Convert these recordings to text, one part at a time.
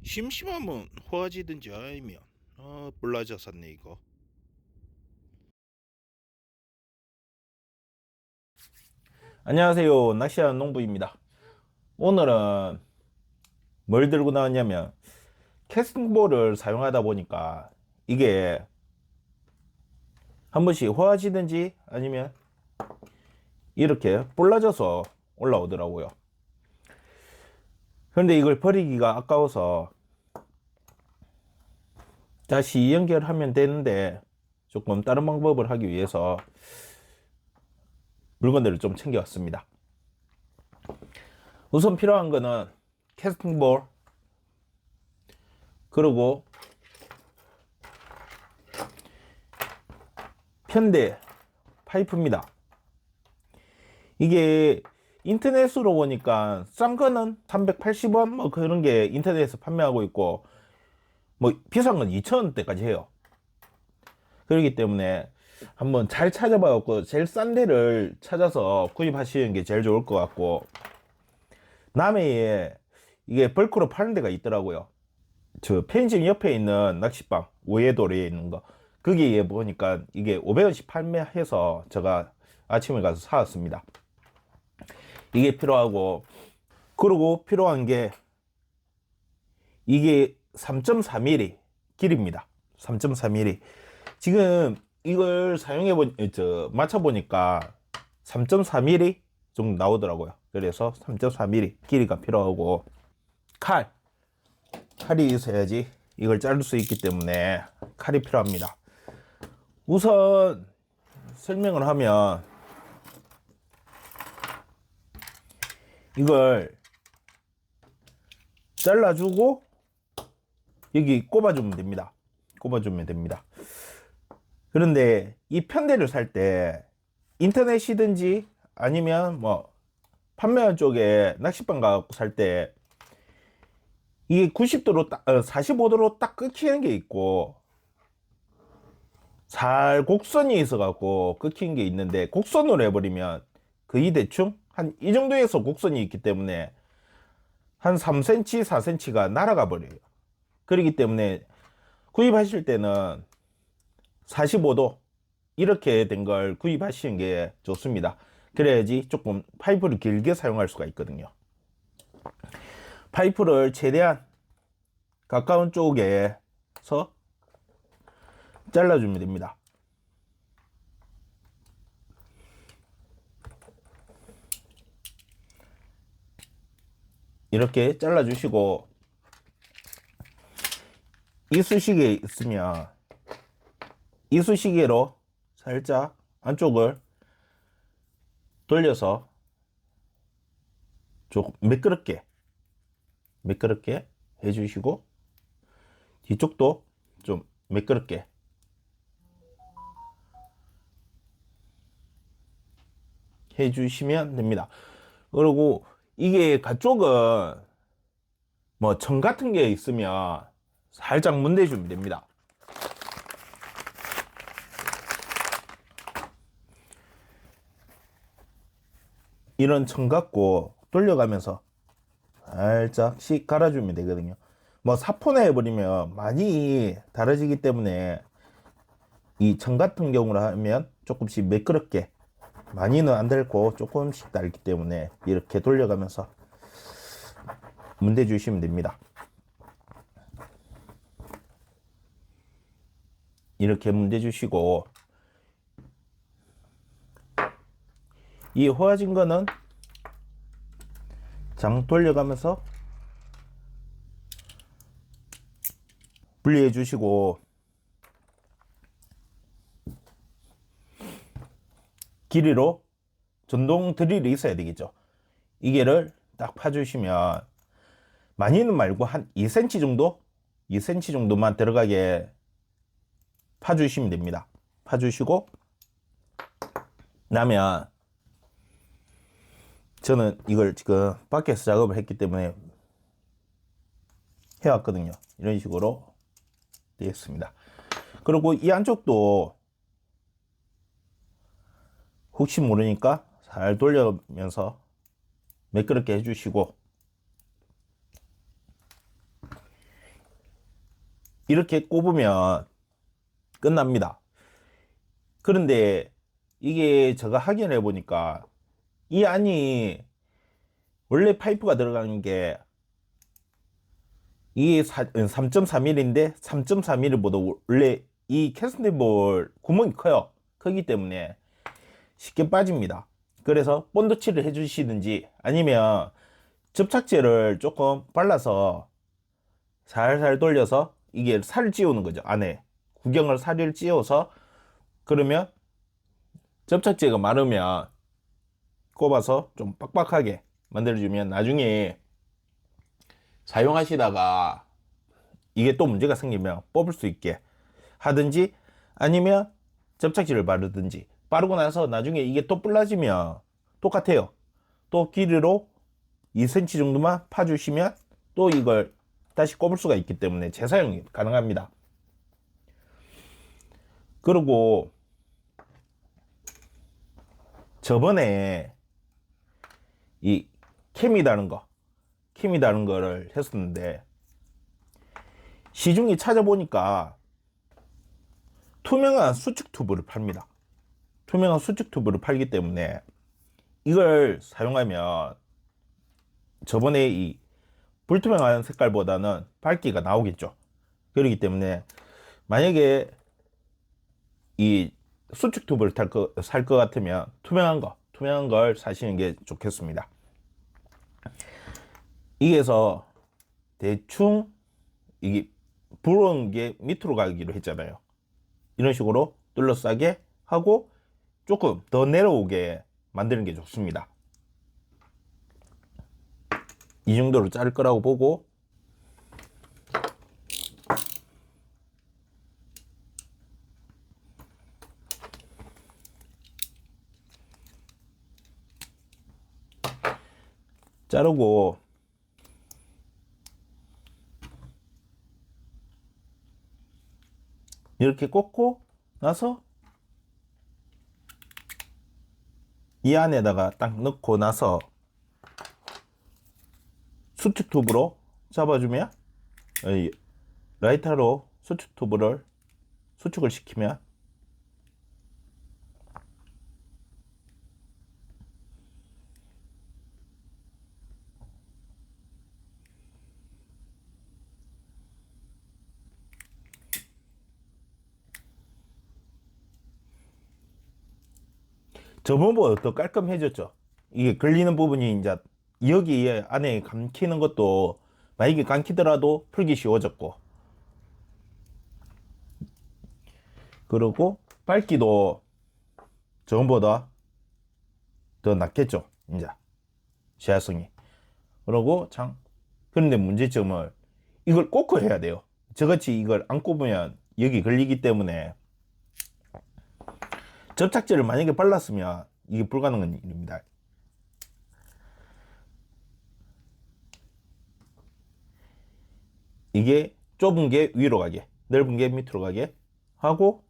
심심하면 호화지든지 아니면 볼라져 샀네 이거. 안녕하세요. 낚시하는 농부입니다. 오늘은 뭘 들고 나왔냐면 캐스팅볼을 사용하다 보니까 이게 한 번씩 호화지든지 아니면 이렇게 볼라져서 올라오더라고요. 그런데 이걸 버리기가 아까워서 다시 연결하면 되는데 조금 다른 방법을 하기 위해서 물건들을 좀 챙겨왔습니다. 우선 필요한 거는 캐스팅볼, 그리고 편대 파이프입니다. 이게 인터넷으로 보니까 싼 거는 380원 뭐 그런 게 인터넷에서 판매하고 있고, 뭐 비싼 건 2,000원대까지 해요. 그렇기 때문에 한번 잘 찾아봐갖고 제일 싼 데를 찾아서 구입하시는 게 제일 좋을 것 같고, 남해에 이게 벌크로 파는 데가 있더라고요. 저 편의점 옆에 있는 낚시방 우회도로에 있는 거, 거기에 보니까 이게 500원씩 판매해서 제가 아침에 가서 사왔습니다. 이게 필요하고, 그리고 필요한 게 이게 3.4mm 길입니다. 3.4mm. 지금 이걸 맞춰보니까 3.4mm 정도 나오더라고요. 그래서 3.4mm 길이가 필요하고, 칼이 있어야지 이걸 자를 수 있기 때문에 칼이 필요합니다. 우선 설명을 하면, 이걸 잘라주고 여기 꼽아주면 됩니다. 꼽아주면 됩니다. 그런데 이 편대를 살 때 인터넷이든지 아니면 뭐 판매한 쪽에 낚시방 가서 살 때 이게 90도로 딱 45도로 딱 끊기는 게 있고, 살 곡선이 있어 갖고 끊기는 게 있는데, 곡선으로 해버리면 거의 대충 한 이 정도에서 곡선이 있기 때문에 한 3cm 4cm가 날아가 버려요. 그렇기 때문에 구입하실 때는 45도 이렇게 된 걸 구입하시는 게 좋습니다. 그래야지 조금 파이프를 길게 사용할 수가 있거든요. 파이프를 최대한 가까운 쪽에서 잘라주면 됩니다. 이렇게 잘라주시고, 이쑤시개 있으면 이쑤시개로 살짝 안쪽을 돌려서 조금 매끄럽게 해주시고, 뒤쪽도 좀 매끄럽게 해주시면 됩니다. 그리고 이게 가쪽은 뭐 청 같은 게 있으면 살짝 문대주면 됩니다. 이런 청 갖고 돌려가면서 살짝씩 갈아주면 되거든요. 뭐 사포나 해버리면 많이 달아지기 때문에 이 청 같은 경우로 하면 조금씩 매끄럽게, 많이는 안 닳고 조금씩 닳기 때문에 이렇게 돌려가면서 문대 주시면 됩니다. 이렇게 문대 주시고, 이 호화진 거는 장 돌려가면서 분리해 주시고, 길이로 전동 드릴이 있어야 되겠죠. 이게를 딱 파주시면, 많이는 말고 한 2cm 정도? 2cm 정도만 들어가게 파주시면 됩니다. 파주시고 나면, 저는 이걸 지금 밖에서 작업을 했기 때문에 해왔거든요. 이런 식으로 되어 있습니다. 그리고 이 안쪽도 혹시 모르니까 잘 돌려면서 매끄럽게 해주시고, 이렇게 꼽으면 끝납니다. 그런데 이게 제가 확인해 보니까 이 안이 원래 파이프가 들어가는 게 이게 3.4mm인데 3.4mm보다 원래 이 캐스팅볼 구멍이 커요. 크기 때문에 쉽게 빠집니다. 그래서 본드칠을 해주시든지 아니면 접착제를 조금 발라서 살살 돌려서 이게 살을 찌우는 거죠. 안에 구경을 살을 찌워서 그러면 접착제가 마르면 꼽아서 좀 빡빡하게 만들어주면 나중에 사용하시다가 이게 또 문제가 생기면 뽑을 수 있게 하든지 아니면 접착제를 바르든지 바르고 나서 나중에 이게 또 불라지면 똑같아요. 또 길이로 2cm 정도만 파주시면 또 이걸 다시 꼽을 수가 있기 때문에 재사용이 가능합니다. 그리고 저번에 이 캠이 다른 거를 했었는데 시중에 찾아보니까 투명한 수축 튜브를 팝니다. 투명한 수축 튜브를 팔기 때문에 이걸 사용하면 저번에 이 불투명한 색깔보다는 밝기가 나오겠죠. 그렇기 때문에 만약에 이 수축 튜브를 살 것 같으면 투명한 걸 사시는 게 좋겠습니다. 이게서 대충 이게 부러운 게 밑으로 가기로 했잖아요. 이런 식으로 둘러싸게 하고 조금 더 내려오게 만드는 게 좋습니다. 이 정도로 자를 거라고 보고 자르고 이렇게 꽂고 나서 이 안에다가 딱 넣고 나서 수축 튜브로 잡아주면 라이터로 수축 튜브를 수축을 시키면 저번보다 더 깔끔해졌죠. 이게 걸리는 부분이 이제 여기 안에 감기는 것도 만약에 감기더라도 풀기 쉬워졌고 그리고 밝기도 저번보다 더 낫겠죠. 이제 시야성이. 그리고 참 그런데 문제점을 이걸 꽂고 해야 돼요. 저같이 이걸 안 꽂으면 여기 걸리기 때문에 접착제를 만약에 발랐으면 이게 불가능한 일입니다. 이게 좁은 게 위로 가게, 넓은 게 밑으로 가게 하고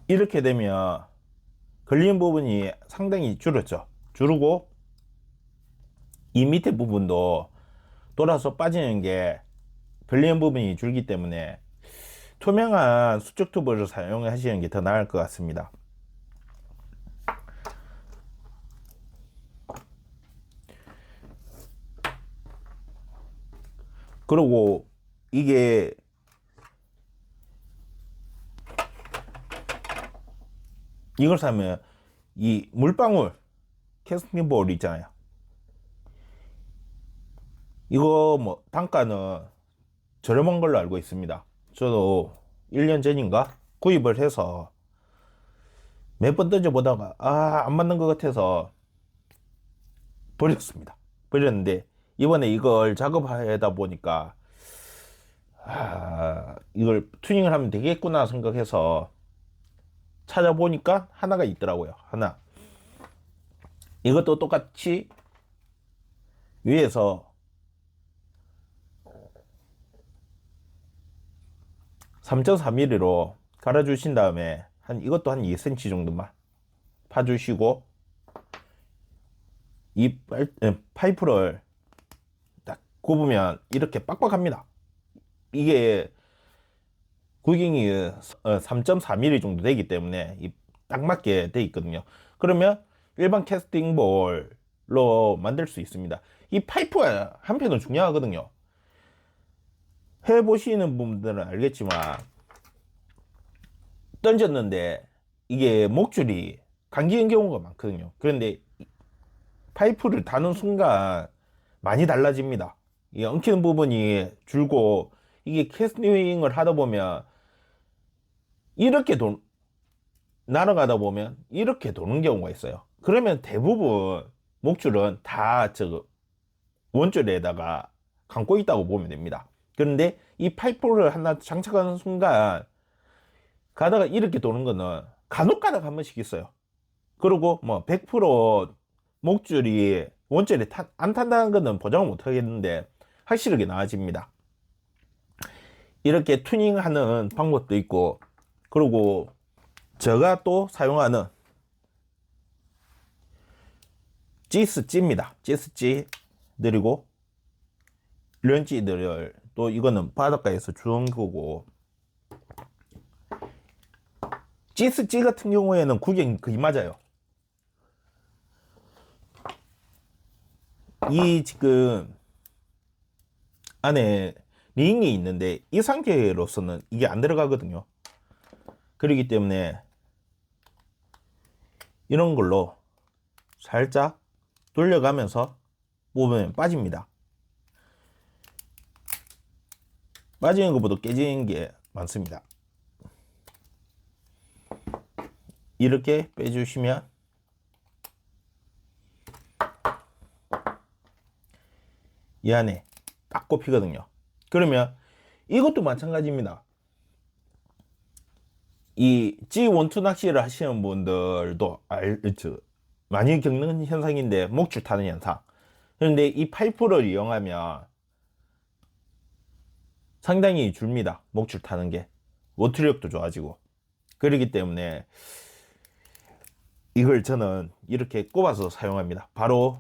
이렇게 되면 걸리는 부분이 상당히 줄었죠. 줄고 이 밑에 부분도 돌아서 빠지는 게 걸리는 부분이 줄기 때문에 투명한 수축 튜브를 사용하시는 게 더 나을 것 같습니다. 그리고 이게 이걸 사면 이 물방울 캐스팅 볼 있잖아요. 이거 뭐 단가는 저렴한 걸로 알고 있습니다. 저도 1년 전인가 구입을 해서 몇 번 던져보다가 안 맞는 것 같아서 버렸습니다. 버렸는데 이번에 이걸 작업하다 보니까 이걸 튜닝을 하면 되겠구나 생각해서 찾아보니까 하나가 있더라고요. 하나. 이것도 똑같이 위에서 3.4mm로 갈아주신 다음에 이것도 한 2cm 정도만 파주시고 이 파이프를 딱 굽으면 이렇게 빡빡합니다. 이게 구경이 3.4mm 정도 되기 때문에 딱 맞게 돼 있거든요. 그러면 일반 캐스팅볼로 만들 수 있습니다. 이 파이프가 한편은 중요하거든요. 해보시는 분들은 알겠지만 던졌는데 이게 목줄이 감기는 경우가 많거든요. 그런데 파이프를 다는 순간 많이 달라집니다. 이 엉키는 부분이 줄고 이게 캐스팅을 하다 보면 이렇게 날아가다 보면 이렇게 도는 경우가 있어요. 그러면 대부분 목줄은 다 원줄에다가 감고 있다고 보면 됩니다. 그런데 이 파이프를 하나 장착하는 순간 가다가 이렇게 도는 거는 간혹 가다가 한 번씩 있어요. 그리고 뭐 100% 목줄이 원줄에 안 탄다는 거는 보장을 못 하겠는데 확실하게 나아집니다. 이렇게 튜닝하는 방법도 있고, 그리고 제가 또 사용하는 지스찌입니다. 지스찌 그리고 렌치들을 또 이거는 바닷가에서 주운 거고, 지스찌 같은 경우에는 구경이 거의 맞아요. 이 지금 안에 링이 있는데 이 상태로서는 이게 안 들어가거든요. 그렇기 때문에 이런 걸로 살짝 돌려가면서 뽑으면 빠집니다. 빠지는 것보다 깨지는 게 많습니다. 이렇게 빼주시면 이 안에 딱 꼽히거든요. 그러면 이것도 마찬가지입니다. 이 G12 낚시를 하시는 분들도 많이 겪는 현상인데, 목줄 타는 현상. 그런데 이 파이프를 이용하면 상당히 줄니다. 목줄 타는 게. 워트력도 좋아지고. 그렇기 때문에 이걸 저는 이렇게 꼽아서 사용합니다. 바로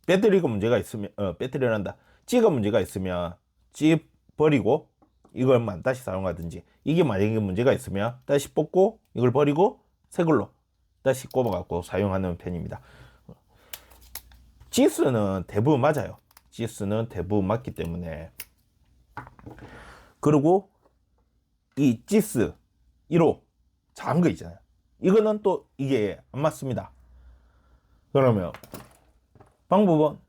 배터리가 문제가 있으면 배터리란다. 찌가 문제가 있으면 찌 버리고 이걸만 다시 사용하든지, 이게 만약에 문제가 있으면 다시 뽑고 이걸 버리고 새 걸로 다시 꼽아 갖고 사용하는 편입니다. 지스는 대부분 맞아요. 지스는 대부분 맞기 때문에. 그리고 이 지스 1호 작은 거 있잖아요. 이거는 또 이게 안 맞습니다. 그러면 방법은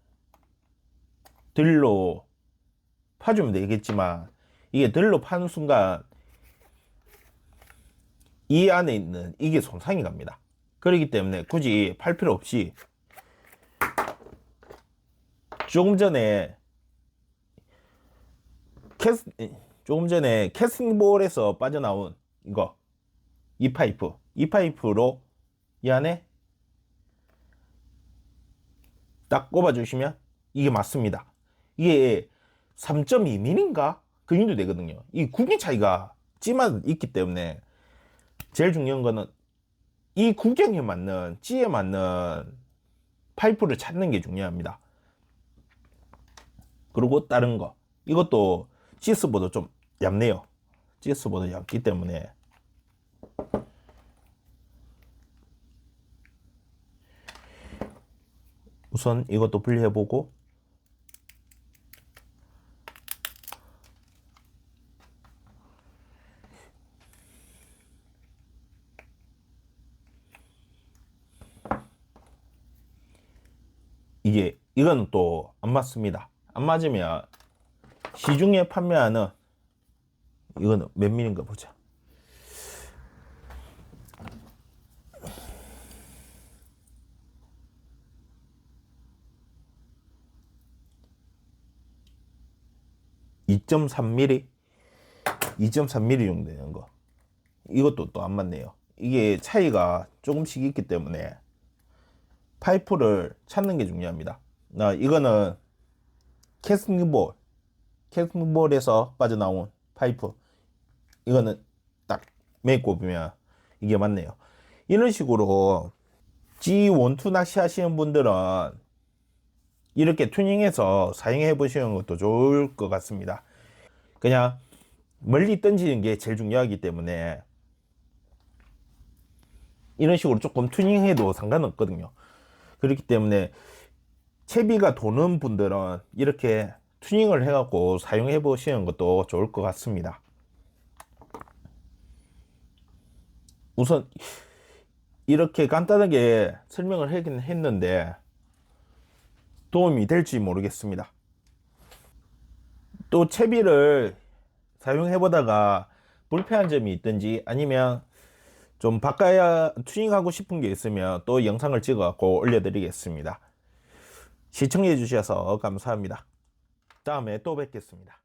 드릴로 파주면 되겠지만, 이게 드릴로 파는 순간 이 안에 있는 이게 손상이 갑니다. 그렇기 때문에 굳이 팔 필요 없이 조금 전에 캐스팅볼에서 빠져나온 이 파이프로 이 안에 딱 꼽아주시면 이게 맞습니다. 이게 3.2mm인가? 그 정도 되거든요. 이 구기 차이가 찌만 있기 때문에 제일 중요한 거는 이 구경에 맞는, 찌에 맞는 파이프를 찾는 게 중요합니다. 그리고 다른 거, 이것도 지스보다 좀 얇네요. 지스보다 얇기 때문에 우선 이것도 분리해보고, 이거는 또 안 맞습니다. 안 맞으면 시중에 판매하는 이거는 몇 밀인가 보자. 2.3mm 2.3mm 정도 되는 거. 이것도 또 안 맞네요. 이게 차이가 조금씩 있기 때문에 파이프를 찾는 게 중요합니다. 이거는 캐스팅볼에서 빠져나온 파이프. 이거는 딱 매고 보면 이게 맞네요. 이런 식으로 G12 낚시 하시는 분들은 이렇게 튜닝해서 사용해 보시는 것도 좋을 것 같습니다. 그냥 멀리 던지는 게 제일 중요하기 때문에 이런 식으로 조금 튜닝해도 상관없거든요. 그렇기 때문에 채비가 도는 분들은 이렇게 튜닝을 해갖고 사용해 보시는 것도 좋을 것 같습니다. 우선 이렇게 간단하게 설명을 하긴 했는데 도움이 될지 모르겠습니다. 또 채비를 사용해 보다가 불편한 점이 있든지 아니면 좀 바꿔야 튜닝하고 싶은 게 있으면 또 영상을 찍어 갖고 올려드리겠습니다. 시청해 주셔서 감사합니다. 다음에 또 뵙겠습니다.